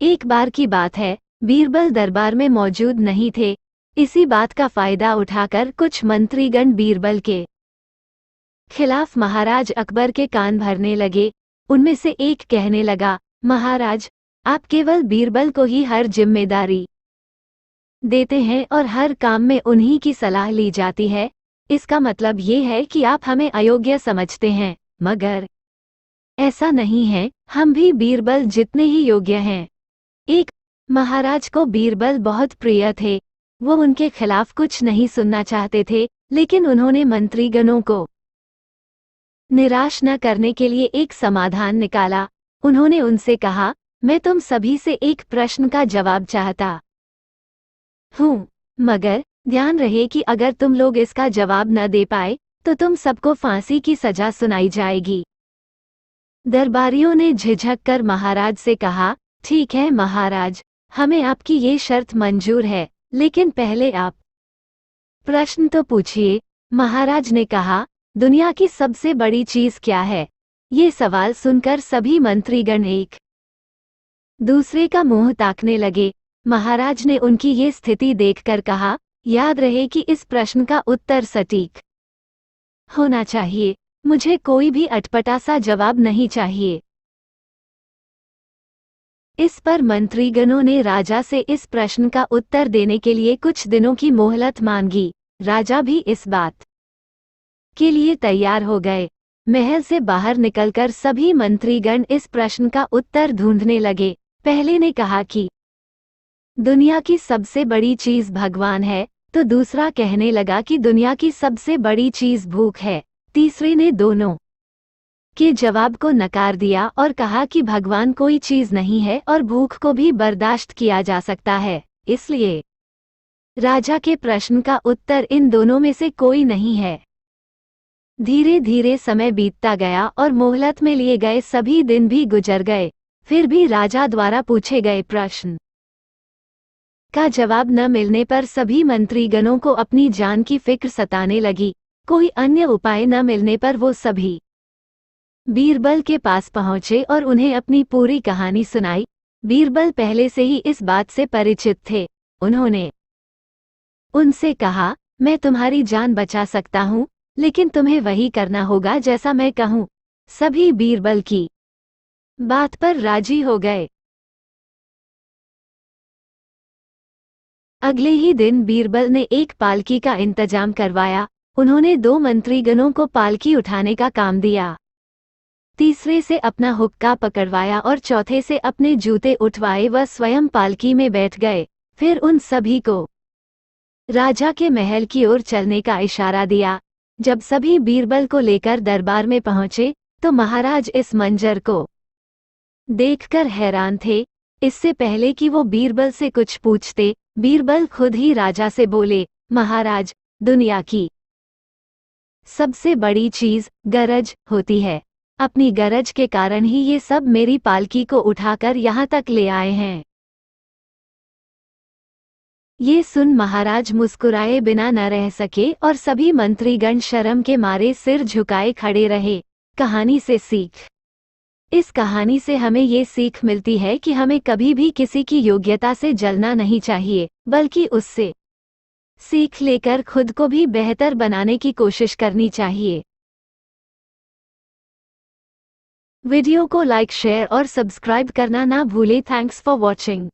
एक बार की बात है, बीरबल दरबार में मौजूद नहीं थे। इसी बात का फायदा उठाकर कुछ मंत्रीगण बीरबल के खिलाफ महाराज अकबर के कान भरने लगे। उनमें से एक कहने लगा, महाराज, आप केवल बीरबल को ही हर जिम्मेदारी देते हैं और हर काम में उन्हीं की सलाह ली जाती है। इसका मतलब ये है कि आप हमें अयोग्य समझते हैं, मगर ऐसा नहीं है, हम भी बीरबल जितने ही योग्य हैं। एक महाराज को बीरबल बहुत प्रिय थे। वो उनके खिलाफ कुछ नहीं सुनना चाहते थे, लेकिन उन्होंने मंत्रीगणों को निराश न करने के लिए एक समाधान निकाला। उन्होंने उनसे कहा, मैं तुम सभी से एक प्रश्न का जवाब चाहता हूँ, मगर ध्यान रहे कि अगर तुम लोग इसका जवाब न दे पाए तो तुम सबको फांसी की सजा सुनाई जाएगी। दरबारियों ने झिझक कर महाराज से कहा, ठीक है महाराज, हमें आपकी ये शर्त मंजूर है, लेकिन पहले आप प्रश्न तो पूछिए। महाराज ने कहा, दुनिया की सबसे बड़ी चीज क्या है? ये सवाल सुनकर सभी मंत्रीगण एक दूसरे का मुंह ताकने लगे। महाराज ने उनकी ये स्थिति देखकर कहा, याद रहे कि इस प्रश्न का उत्तर सटीक होना चाहिए। मुझे कोई भी अटपटा सा जवाब नहीं चाहिए। इस पर मंत्रीगणों ने राजा से इस प्रश्न का उत्तर देने के लिए कुछ दिनों की मोहलत मांगी। राजा भी इस बात के लिए तैयार हो गए। महल से बाहर निकलकर सभी मंत्रीगण इस प्रश्न का उत्तर ढूंढने लगे। पहले ने कहा कि दुनिया की सबसे बड़ी चीज भगवान है, तो दूसरा कहने लगा कि दुनिया की सबसे बड़ी चीज भूख है। तीसरे ने दोनों के जवाब को नकार दिया और कहा कि भगवान कोई चीज नहीं है और भूख को भी बर्दाश्त किया जा सकता है। इसलिए राजा के प्रश्न का उत्तर इन दोनों में से कोई नहीं है। धीरे धीरे समय बीतता गया और मोहलत में लिए गए सभी दिन भी गुजर गए। फिर भी राजा द्वारा पूछे गए प्रश्न का जवाब न मिलने पर सभी मंत्रीगणों को अपनी जान की फिक्र सताने लगी। कोई अन्य उपाय न मिलने पर वो सभी बीरबल के पास पहुंचे और उन्हें अपनी पूरी कहानी सुनाई। बीरबल पहले से ही इस बात से परिचित थे। उन्होंने उनसे कहा, मैं तुम्हारी जान बचा सकता हूँ, लेकिन तुम्हें वही करना होगा जैसा मैं कहूँ। सभी बीरबल की बात पर राजी हो गए। अगले ही दिन बीरबल ने एक पालकी का इंतजाम करवाया। उन्होंने 2 मंत्रीगणों को पालकी उठाने का काम दिया। तीसरे से अपना हुक्का पकड़वाया और चौथे से अपने जूते उठवाए व स्वयं पालकी में बैठ गए। फिर उन सभी को राजा के महल की ओर चलने का इशारा दिया। जब सभी बीरबल को लेकर दरबार में पहुंचे तो महाराज इस मंजर को देखकर हैरान थे। इससे पहले कि वो बीरबल से कुछ पूछते, बीरबल खुद ही राजा से बोले, महाराज, दुनिया की सबसे बड़ी चीज गरज होती है। अपनी गरज के कारण ही ये सब मेरी पालकी को उठाकर यहाँ तक ले आए हैं। ये सुन महाराज मुस्कुराए बिना न रह सके और सभी मंत्रीगण शर्म के मारे सिर झुकाए खड़े रहे। कहानी से सीख। इस कहानी से हमें ये सीख मिलती है कि हमें कभी भी किसी की योग्यता से जलना नहीं चाहिए, बल्कि उससे सीख लेकर खुद को भी बेहतर बनाने की कोशिश करनी चाहिए। वीडियो को लाइक, शेयर और सब्सक्राइब करना ना भूलें। Thanks for watching.